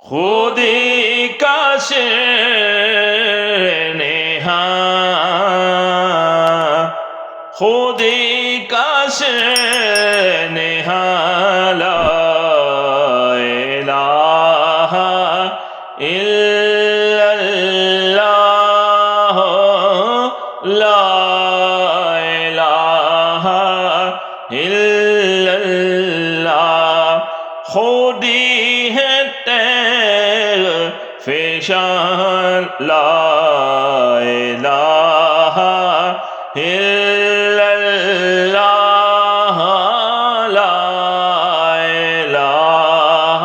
خودی کا شعر نہاں، خودی کا شعر نہاں، لا الہ الا اللہ، لا الہ الا اللہ، خودی ہے فیشان، لا الہ الا اللہ، لا الہ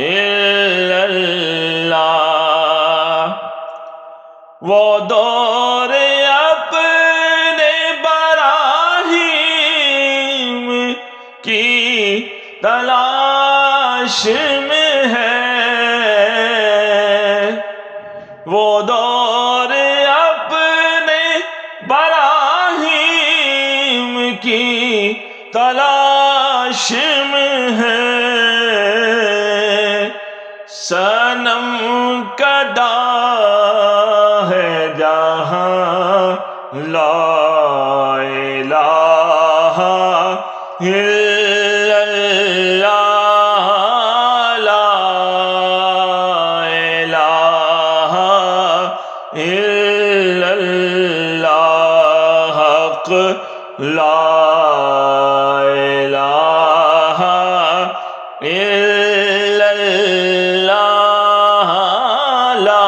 الا اللہ، وہ دور اپنے براہیم کی تلاش میں ہے، وہ دور اپنے براہیم کی تلاش میں ہے، صنم کدا ہے جہاں، لا الہ الا اللہ، لا الہ الا اللہ، حق لا الہ الا اللہ، لا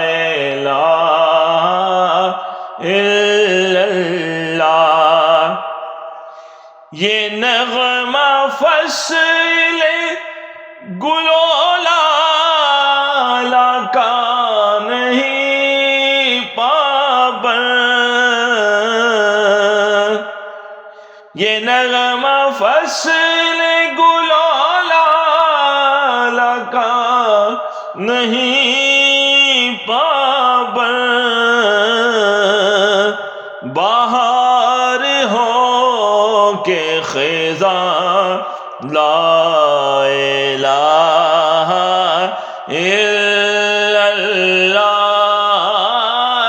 الہ الا اللہ، یہ نغمہ فصل گل و لالا کا نہیں پابند، یہ نغمہ فصل گل و لالا کا نہیں پابند، بہار ہو کے خزاں، لا الہ الا اللہ،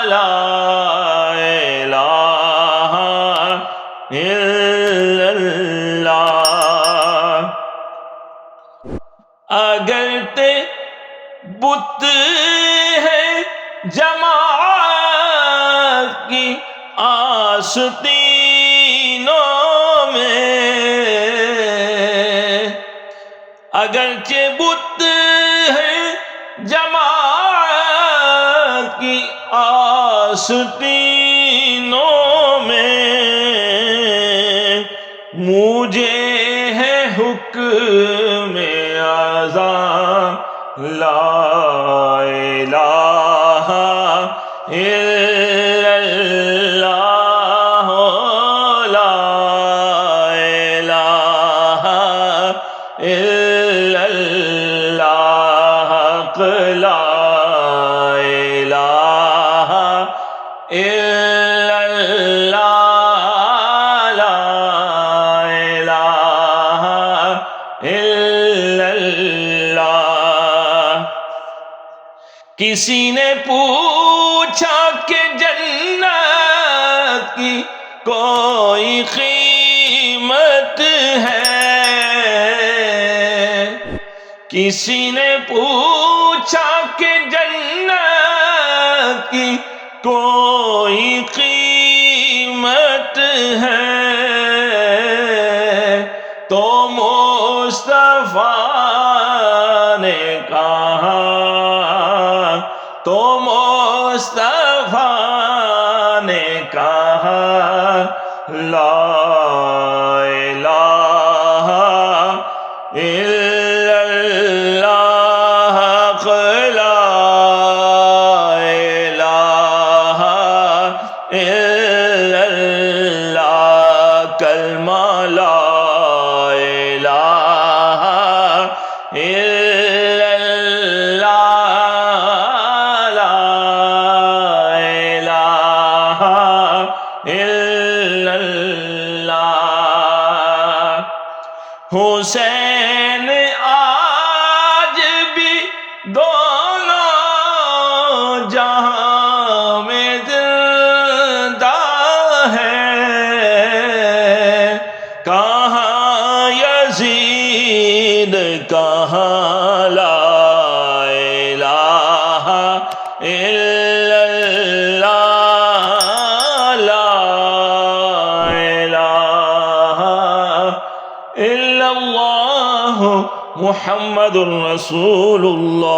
لا الہ الا اللہ، اگر تے بت ہے جماعت کی آستینوں میں، اگرچہ بت ہے جماعت کی آستینوں میں، مجھے ہے حکم اذاں، لا الہ الا اللہ، لا الہ الا اللہ، حق لا الہ الا اللہ، لا الہ الا اللہ، کسی نے پوچھا کہ جنت کی کوئی قیمت ہے، کسی نے پوچھا کہ جنت کی کوئی قیمت ہے، تو مصطفیٰ نے کہا، تو مصطفیٰ نے کہا، لا الہ الا اللہ، لا الہ الا اللہ، کلمہ لا الہ الا اللہ، لا الہ الا اللہ، حسین ইল্লাল্লাহু মুহাম্মাদুর রাসূলুল্লাহ।